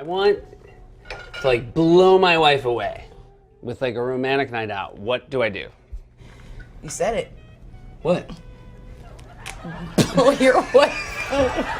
I want to like blow my wife away with like a romantic night out. What do I do? You said it. What? Blow your wife.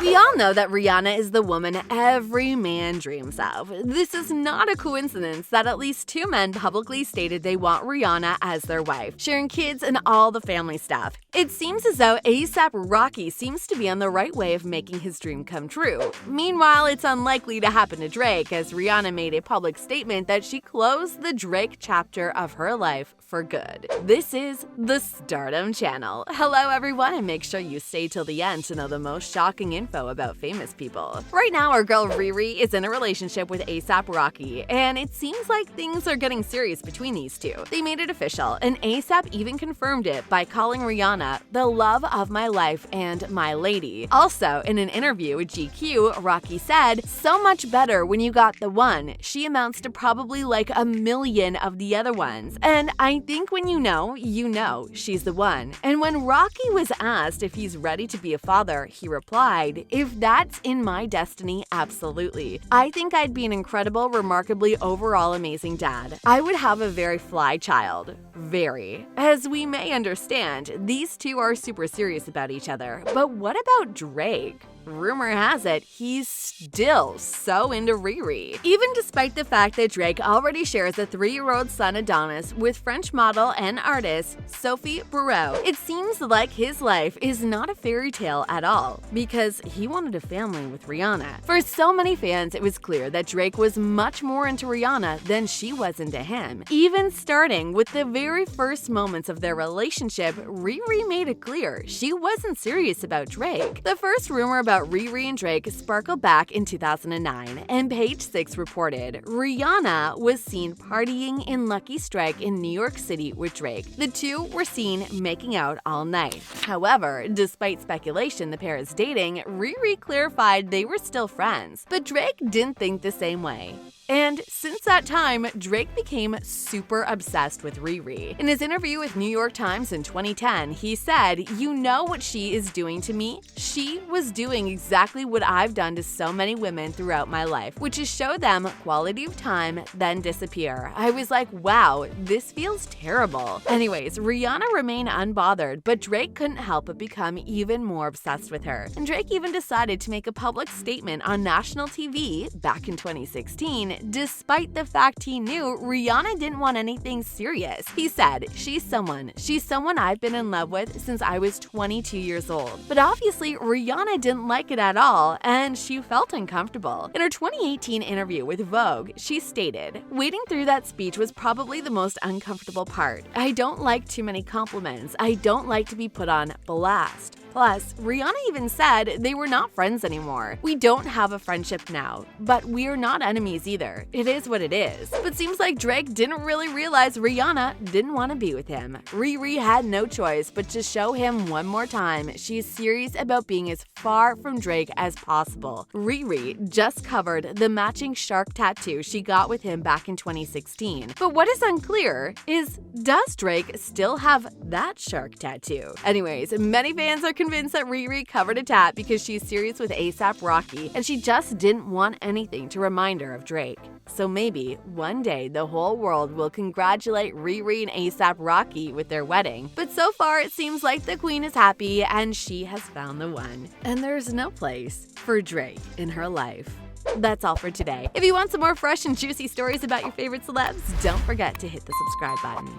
We all know that Rihanna is the woman every man dreams of. This is not a coincidence that at least 2 men publicly stated they want Rihanna as their wife, sharing kids and all the family stuff. It seems as though A$AP Rocky seems to be on the right way of making his dream come true. Meanwhile, it's unlikely to happen to Drake, as Rihanna made a public statement that she closed the Drake chapter of her life for good. This is the Stardom channel. Hello everyone, and make sure you stay till the end to know the most shocking info about famous people. Right now, our girl Riri is in a relationship with A$AP Rocky, and it seems like things are getting serious between these two. They made it official, and A$AP even confirmed it by calling Rihanna the love of my life and my lady. Also, in an interview with GQ, Rocky said, "So much better when you got the one. She amounts to probably like a million of the other ones. And I think when you know, she's the one." And when Rocky was asked if he's ready to be a father, he replied, "If that's in my destiny, absolutely. I think I'd be an incredible, remarkably overall amazing dad. I would have a very fly child. Very." As we may understand, these two are super serious about each other. But what about Drake? Rumor has it he's still so into Riri. Even despite the fact that Drake already shares a 3-year-old son Adonis with French model and artist Sophie Bourreau, it seems like his life is not a fairy tale at all, because he wanted a family with Rihanna. For so many fans, it was clear that Drake was much more into Rihanna than she was into him. Even starting with the very first moments of their relationship, Riri made it clear she wasn't serious about Drake. The first rumor about Riri and Drake sparkled back in 2009, and Page Six reported Rihanna was seen partying in Lucky Strike in New York City with Drake. The two were seen making out all night. However, despite speculation the pair is dating, Riri clarified they were still friends, but Drake didn't think the same way. And since that time, Drake became super obsessed with Riri. In his interview with New York Times in 2010, he said, "You know what she is doing to me? She was doing exactly what I've done to so many women throughout my life, which is show them quality of time, then disappear. I was like, wow, this feels terrible." Anyways, Rihanna remained unbothered, but Drake couldn't help but become even more obsessed with her. And Drake even decided to make a public statement on national TV back in 2016, despite the fact he knew Rihanna didn't want anything serious. He said, she's someone I've been in love with since I was 22 years old. But obviously, Rihanna didn't like it at all, and she felt uncomfortable. In her 2018 interview with Vogue, she stated, "Waiting through that speech was probably the most uncomfortable part. I don't like too many compliments. I don't like to be put on blast." Plus, Rihanna even said they were not friends anymore. "We don't have a friendship now, but we're not enemies either. It is what it is." But seems like Drake didn't really realize Rihanna didn't want to be with him. Riri had no choice but to show him one more time she's serious about being as far from Drake as possible. Riri just covered the matching shark tattoo she got with him back in 2016. But what is unclear is, does Drake still have that shark tattoo? Anyways, many fans are convinced that Riri covered a tat because she's serious with A$AP Rocky, and she just didn't want anything to remind her of Drake. So maybe one day the whole world will congratulate Riri and A$AP Rocky with their wedding. But so far it seems like the queen is happy and she has found the one. And there's no place for Drake in her life. That's all for today. If you want some more fresh and juicy stories about your favorite celebs, don't forget to hit the subscribe button.